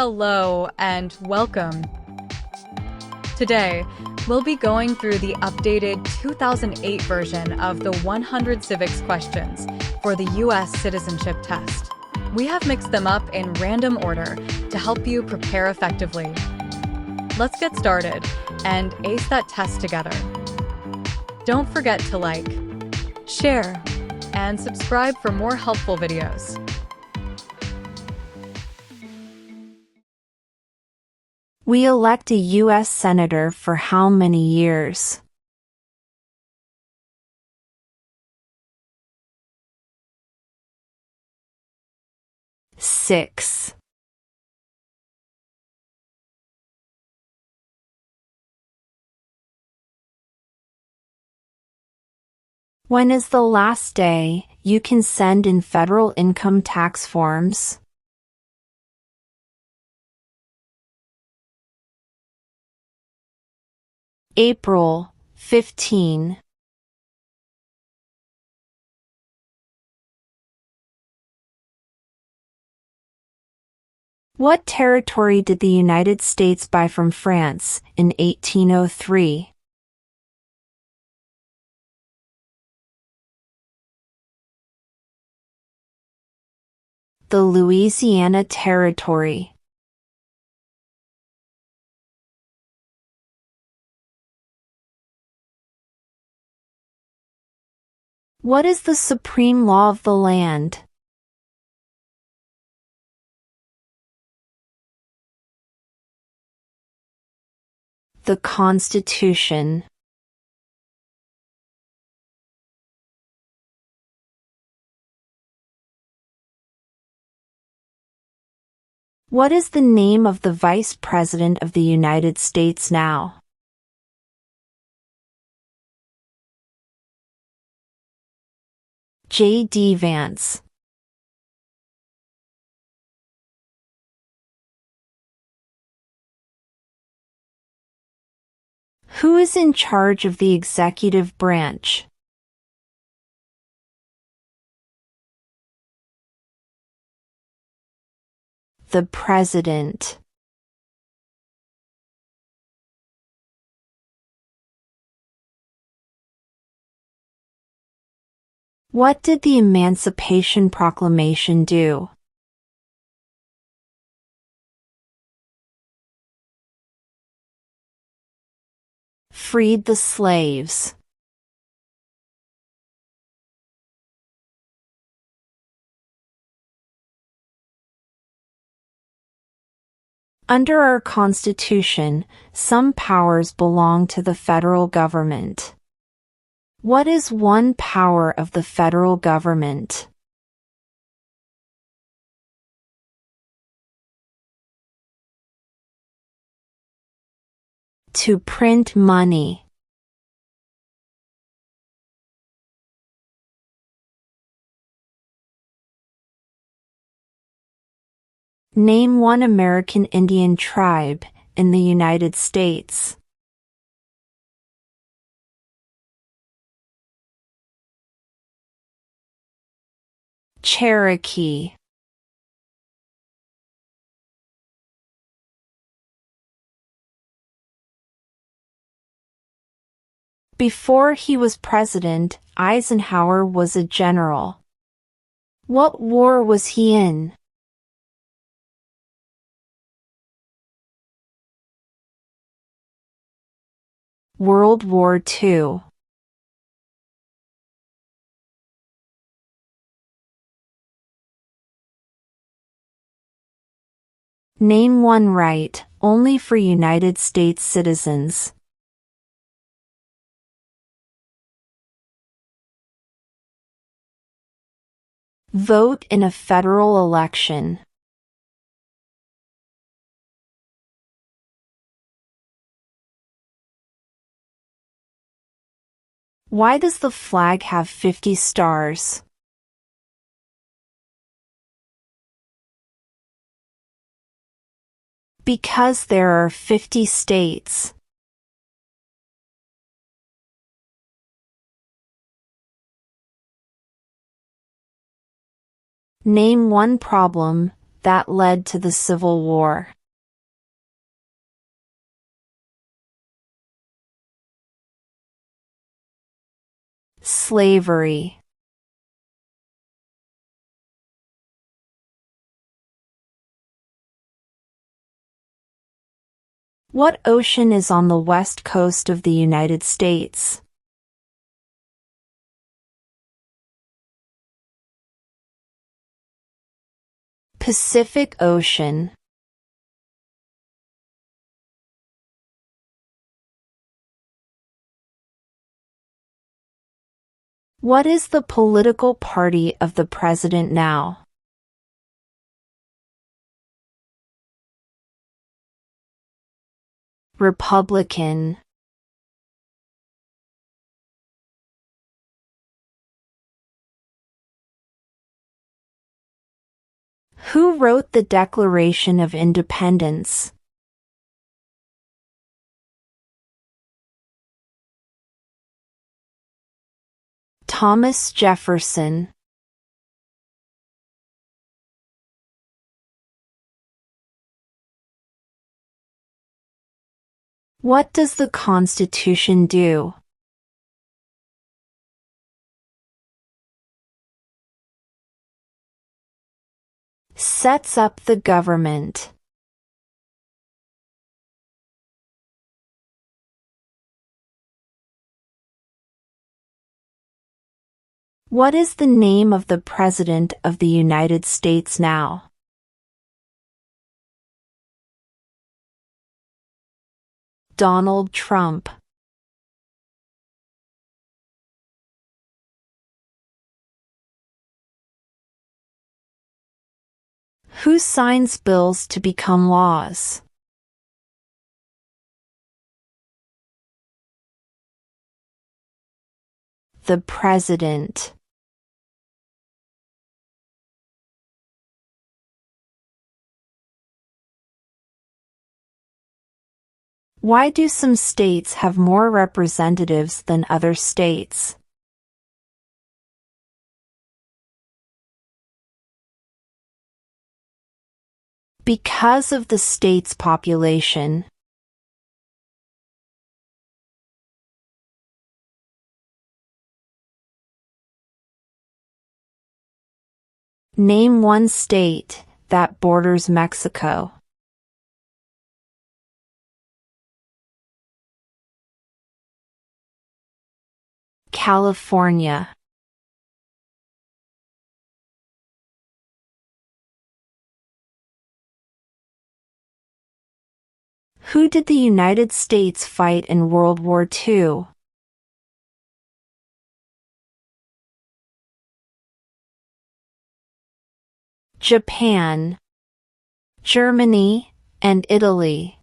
Hello and welcome. Today, we'll be going through the updated 2008 version of the 100 Civics Questions for the U.S. Citizenship Test. We have mixed them up in random order to help you prepare effectively. Let's get started and ace that test together. Don't forget to like, share, and subscribe for more helpful videos. We elect a U.S. Senator for how many years? Six. When is the last day you can send in federal income tax forms? April 15. What territory did the United States buy from France in 1803? The Louisiana Territory. What is the supreme law of the land? The Constitution. What is the name of the Vice President of the United States now? J.D. Vance. Who is in charge of the executive branch? The President. What did the Emancipation Proclamation do? Freed the slaves. Under our Constitution, some powers belong to the federal government. What is one power of the federal government? To print money. Name one American Indian tribe in the United States. Cherokee. Before he was president, Eisenhower was a general. What war was he in? World War II. Name one right only for United States citizens. Vote in a federal election. Why does the flag have 50 stars? Because there are 50 states. Name one problem that led to the Civil War? Slavery. What ocean is on the west coast of the United States? Pacific Ocean. What is the political party of the president now? Republican. Who wrote the Declaration of Independence? Thomas Jefferson. What does the Constitution do? Sets up the government. What is the name of the President of the United States now? Donald Trump. Who signs bills to become laws? The President. Why do some states have more representatives than other states? Because of the state's population. Name one state that borders Mexico. California. Who did the United States fight in World War II? Japan, Germany, and Italy.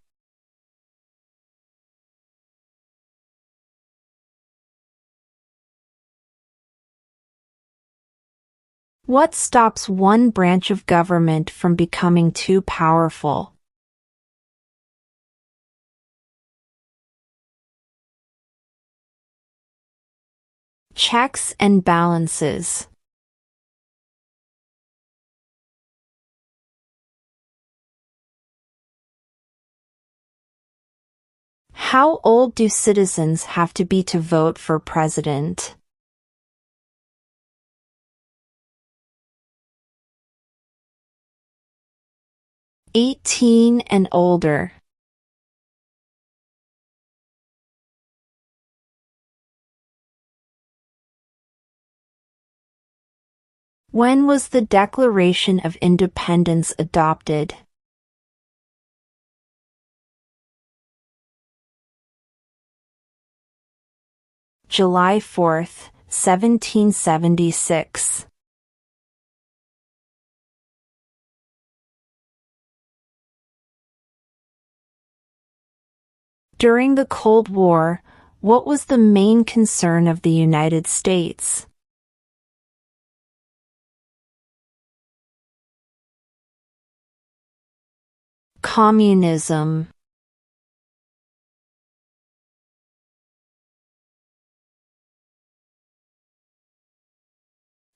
What stops one branch of government from becoming too powerful? Checks and balances. How old do citizens have to be to vote for president? "18 and older." When was the Declaration of Independence adopted? July 4, 1776. During the Cold War, what was the main concern of the United States? Communism.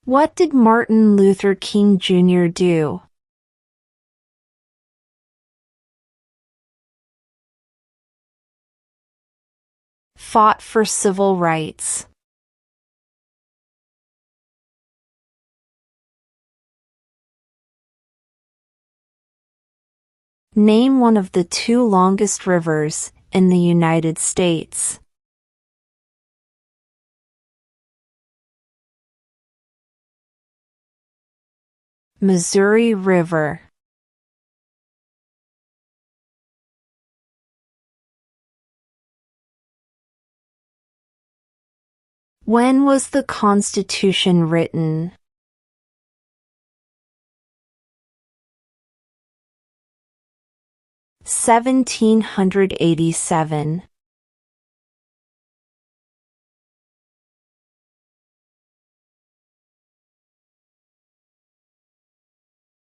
What did Martin Luther King Jr. do? fought for civil rights? Name one of the two longest rivers in the United States. Missouri River. When was the Constitution written? (1787).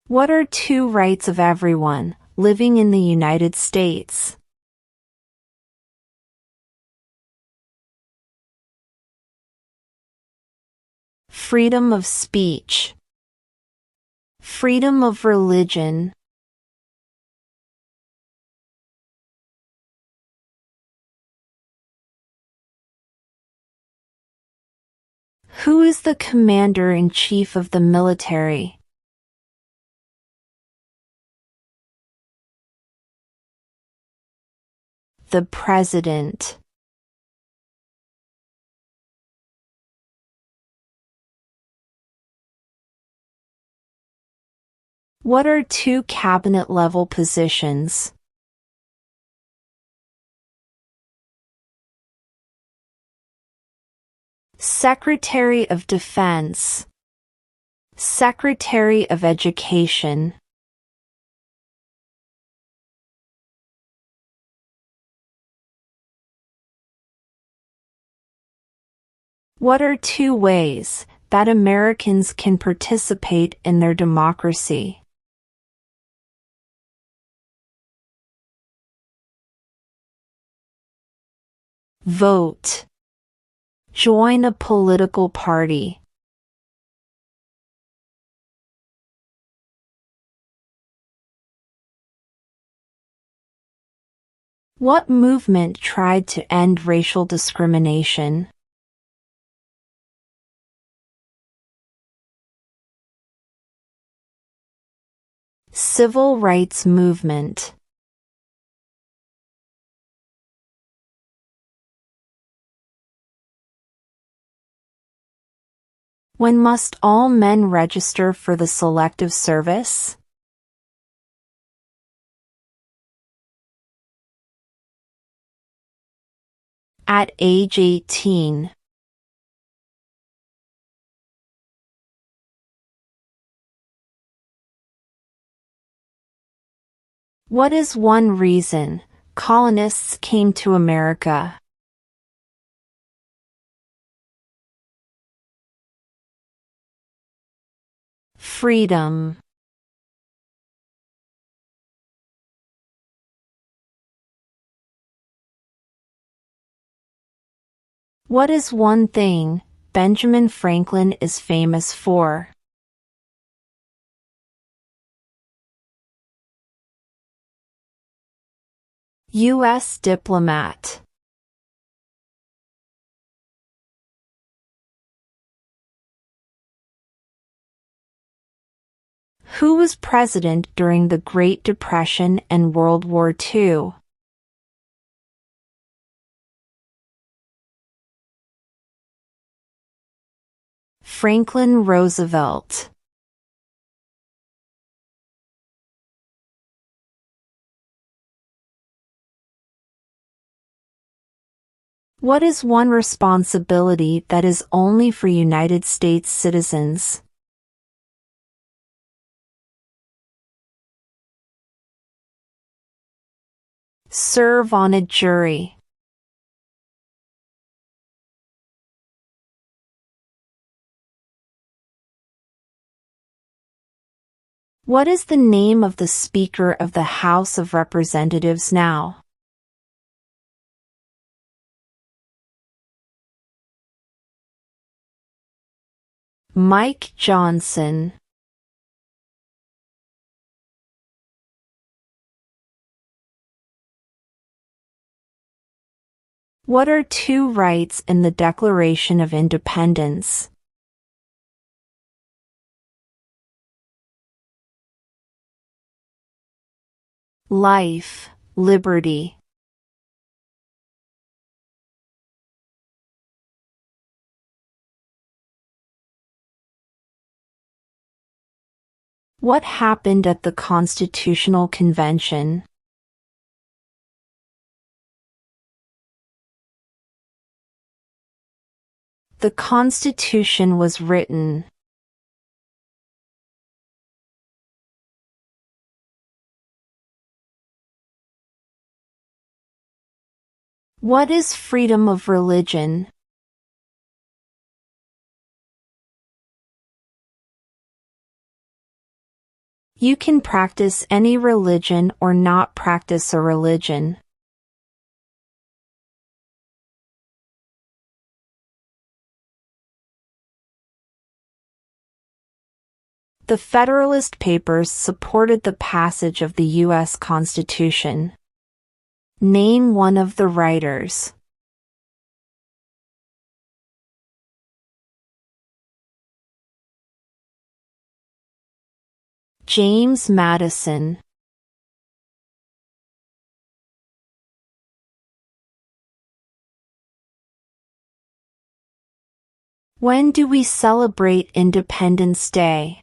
What are two rights of everyone living in the United States? Freedom of speech. Freedom of religion. Who is the commander-in-chief of the military? The President. What are two cabinet-level positions? Secretary of Defense. Secretary of Education. What are two ways that Americans can participate in their democracy? Vote. Join a political party. What movement tried to end racial discrimination? Civil rights movement. When must all men register for the Selective Service? At age 18. What is one reason colonists came to America? Freedom. What is one thing Benjamin Franklin is famous for? U.S. diplomat. Who was president during the Great Depression and World War II? Franklin Roosevelt. What is one responsibility that is only for United States citizens? Serve on a jury. What is the name of the Speaker of the House of Representatives now? Mike Johnson. What are two rights in the Declaration of Independence? Life, liberty. What happened at the Constitutional Convention? The Constitution was written. What is freedom of religion? You can practice any religion or not practice a religion. The Federalist Papers supported the passage of the U.S. Constitution. Name one of the writers. James Madison. When do we celebrate Independence Day?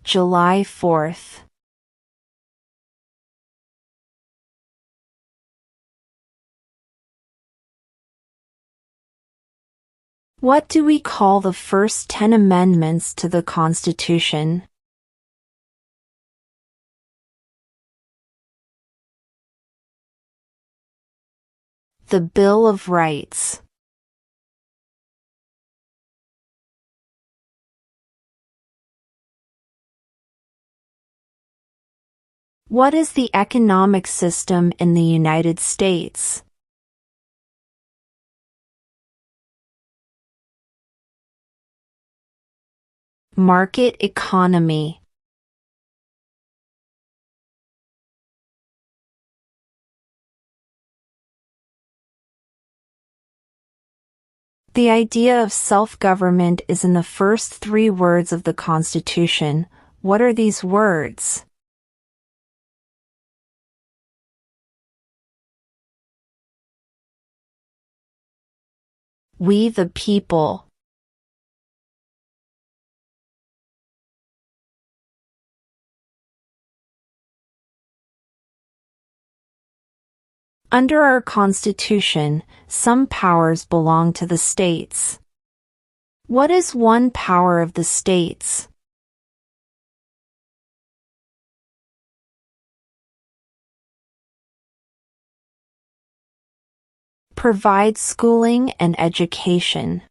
July 4th. What do we call the first 10 amendments to the Constitution? The Bill of Rights. What is the economic system in the United States? Market economy. The idea of self-government is in the first 3 words of the Constitution. What are these words? We the people. Under our Constitution, some powers belong to the states. What is one power of the states? Provide schooling and education.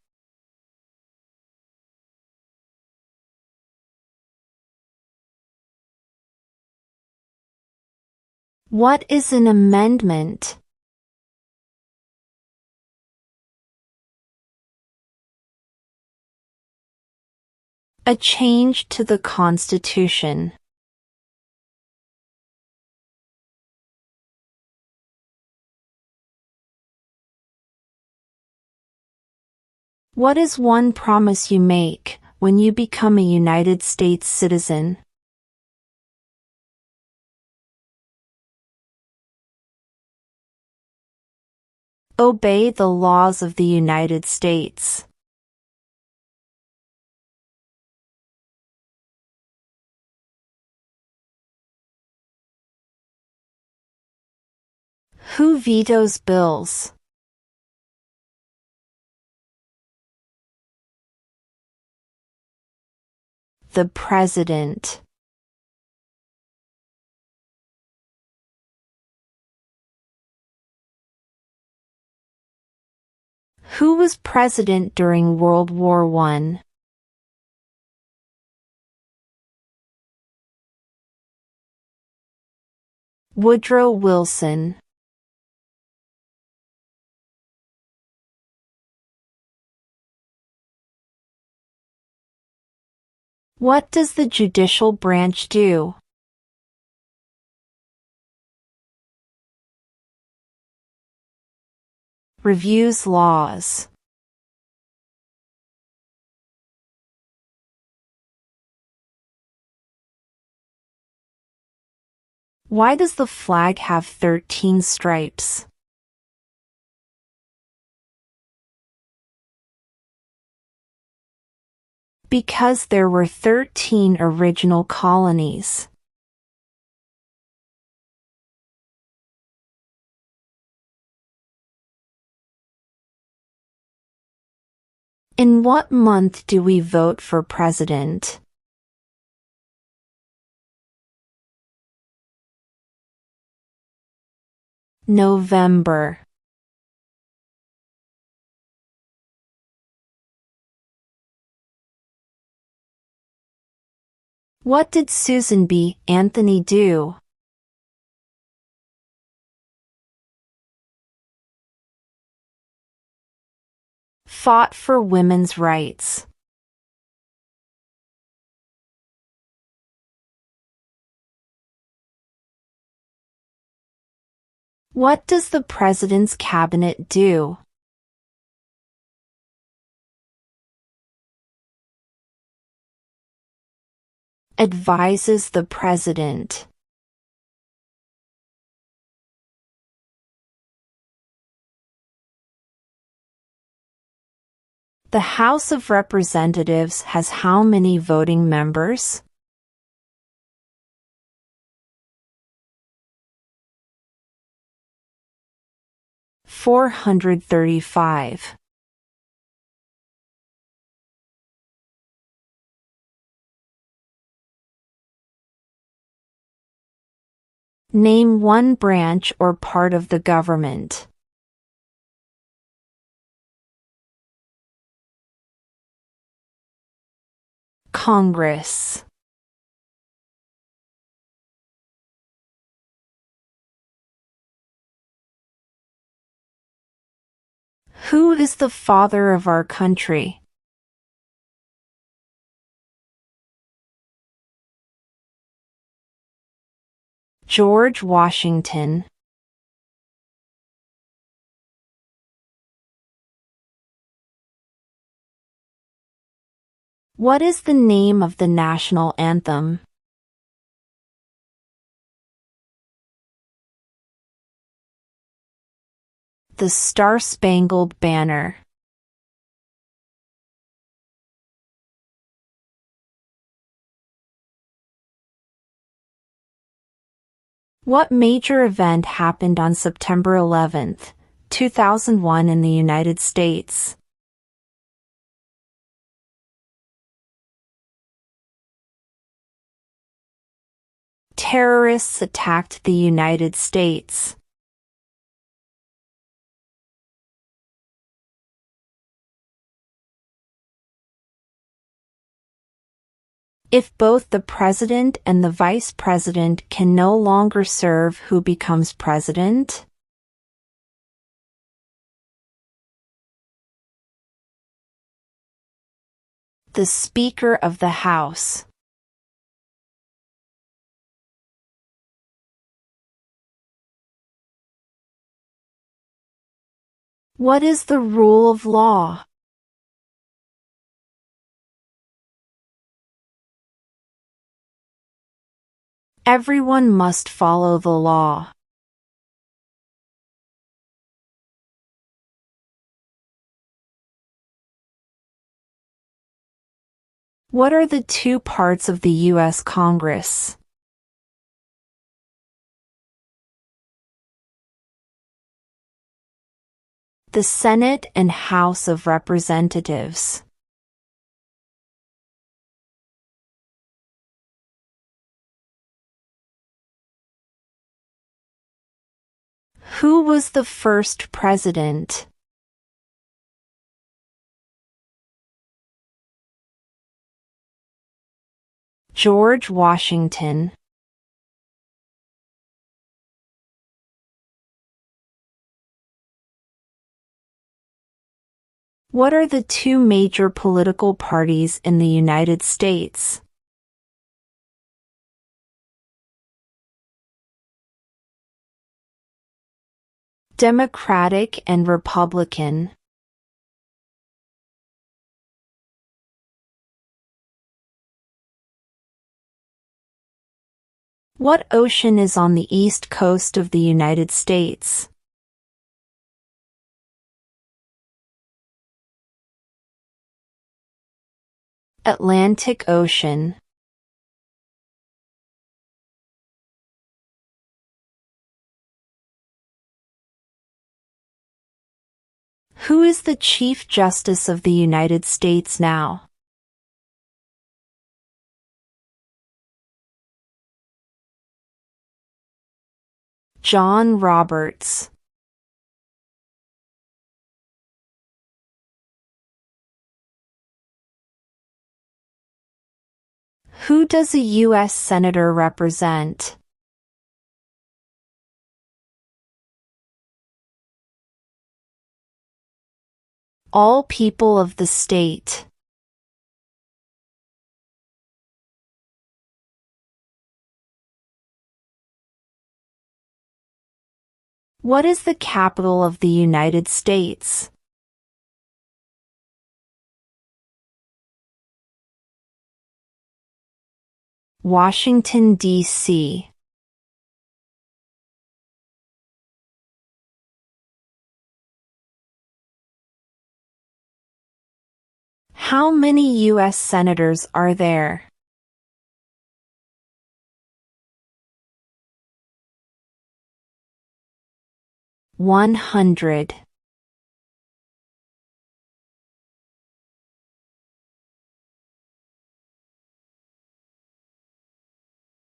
What is an amendment? A change to the Constitution. What is one promise you make when you become a United States citizen? Obey the laws of the United States. Who vetoes bills? The President. Who was president during World War I? Woodrow Wilson. What does the judicial branch do? Reviews laws. Why does the flag have 13 stripes? Because there were 13 original colonies. In what month do we vote for president? November. What did Susan B. Anthony do? Fought for women's rights. What does the President's Cabinet do? Advises the President. The House of Representatives has how many voting members? $435. Name one branch or part of the government. Congress. Who is the father of our country? George Washington. What is the name of the national anthem? The Star-Spangled Banner. What major event happened on September 11, 2001 in the United States? Terrorists attacked the United States. If both the president and the vice president can no longer serve, who becomes president? The Speaker of the House. What is the rule of law? Everyone must follow the law. What are the two parts of the U.S. Congress? The Senate and House of Representatives. Who was the first president? George Washington. What are the two major political parties in the United States? Democratic and Republican. What ocean is on the east coast of the United States? Atlantic Ocean. Who is the Chief Justice of the United States now? John Roberts. Who does a U.S. Senator represent? All people of the state. What is the capital of the United States? Washington, D.C. How many U.S. senators are there? $100.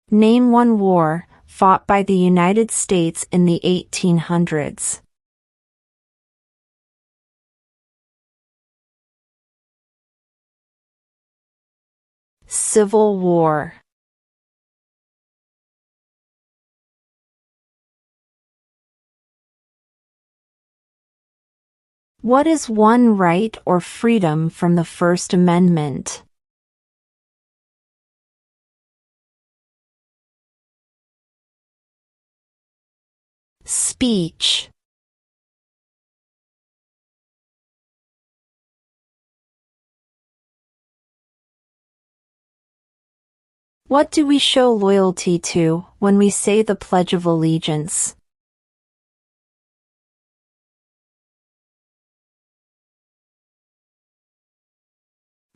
Name one war fought by the United States in the 1800s. Civil War. What is one right or freedom from the First Amendment? Speech. What do we show loyalty to when we say the Pledge of Allegiance?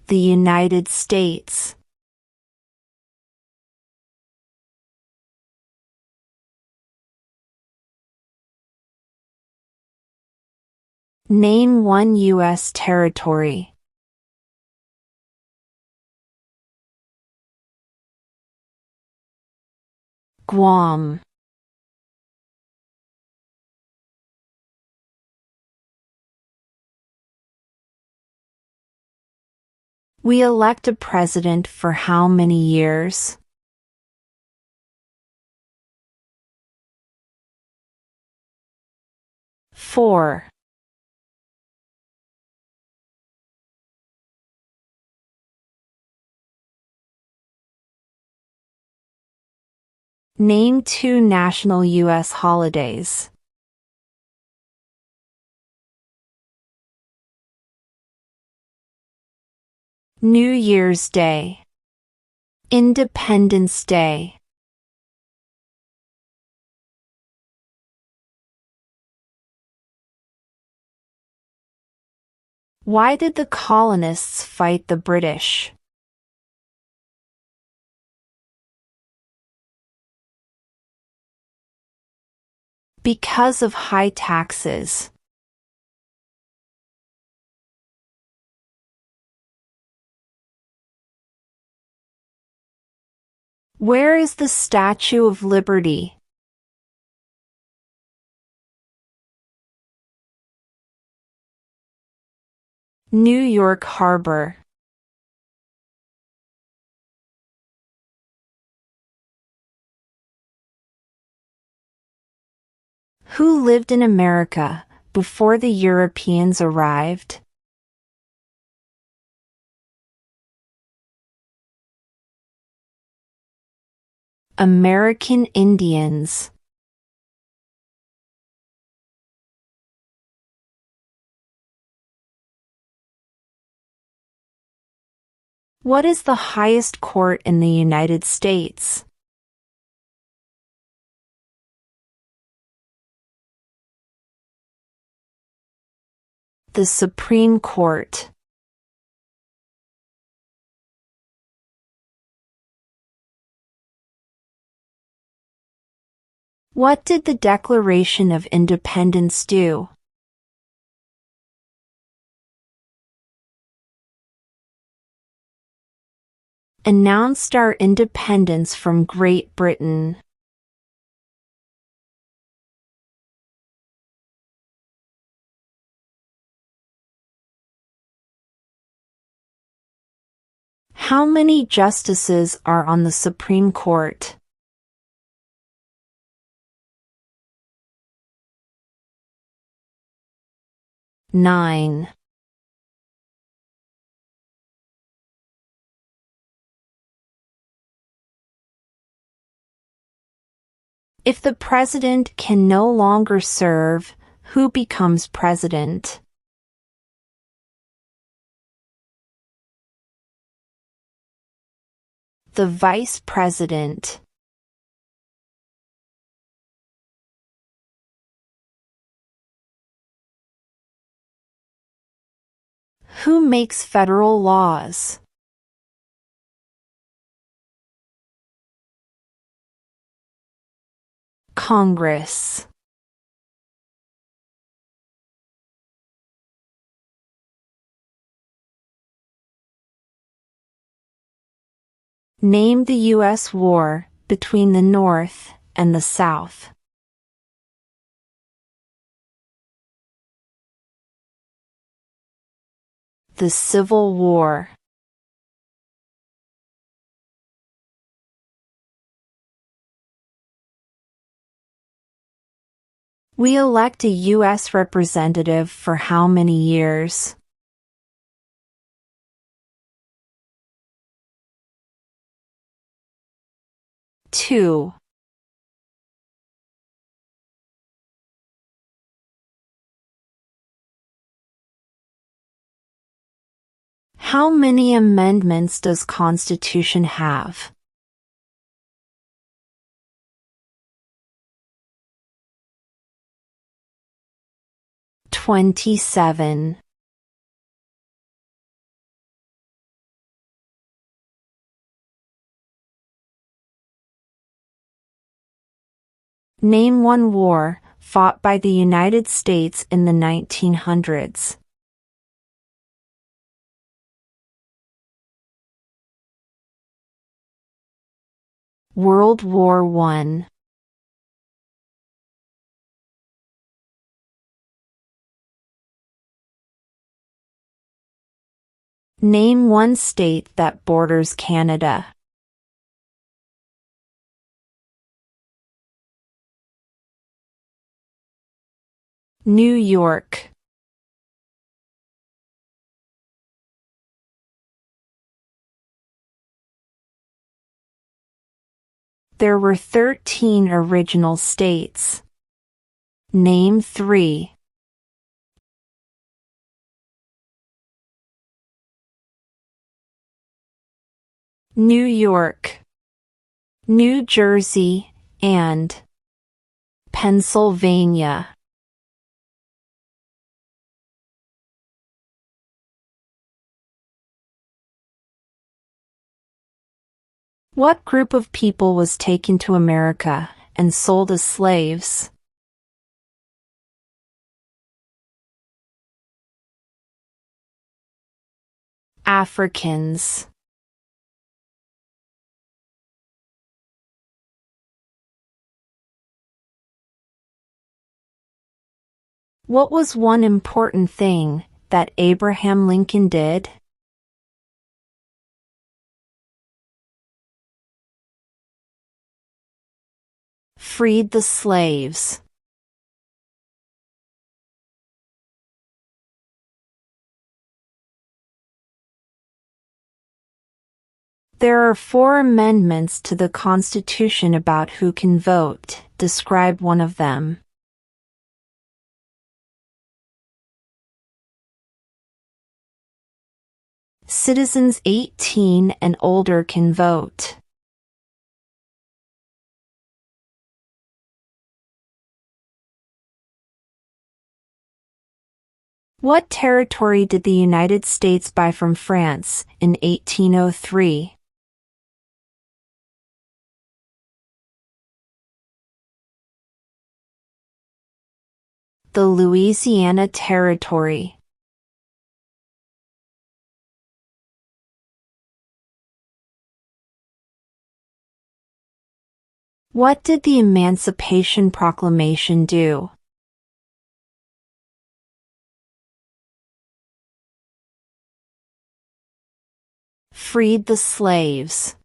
The United States. Name one U.S. territory. Guam. We elect a president for how many years? Four. Name two national U.S. holidays. New Year's Day. Independence Day. Why did the colonists fight the British? Because of high taxes. Where is the Statue of Liberty? New York Harbor. Who lived in America before the Europeans arrived? American Indians. What is the highest court in the United States? The Supreme Court. What did the Declaration of Independence do? Announced our independence from Great Britain. How many justices are on the Supreme Court? 9. If the president can no longer serve, who becomes president? The vice president. Who makes federal laws? Congress. Name the U.S. war between the North and the South. The Civil War. We elect a U.S. representative for how many years? 2. How many amendments does Constitution have? 27. Name one war fought by the United States in the 1900s. World War I. Name one state that borders Canada. New York. There were 13 original states. Name 3. New York, New Jersey, and Pennsylvania. What group of people was taken to America and sold as slaves? Africans. What was one important thing that Abraham Lincoln did? Freed the slaves. There are 4 amendments to the Constitution about who can vote. Describe one of them. Citizens 18 and older can vote. What territory did the United States buy from France in 1803? The Louisiana Territory. What did the Emancipation Proclamation do? Freed the slaves.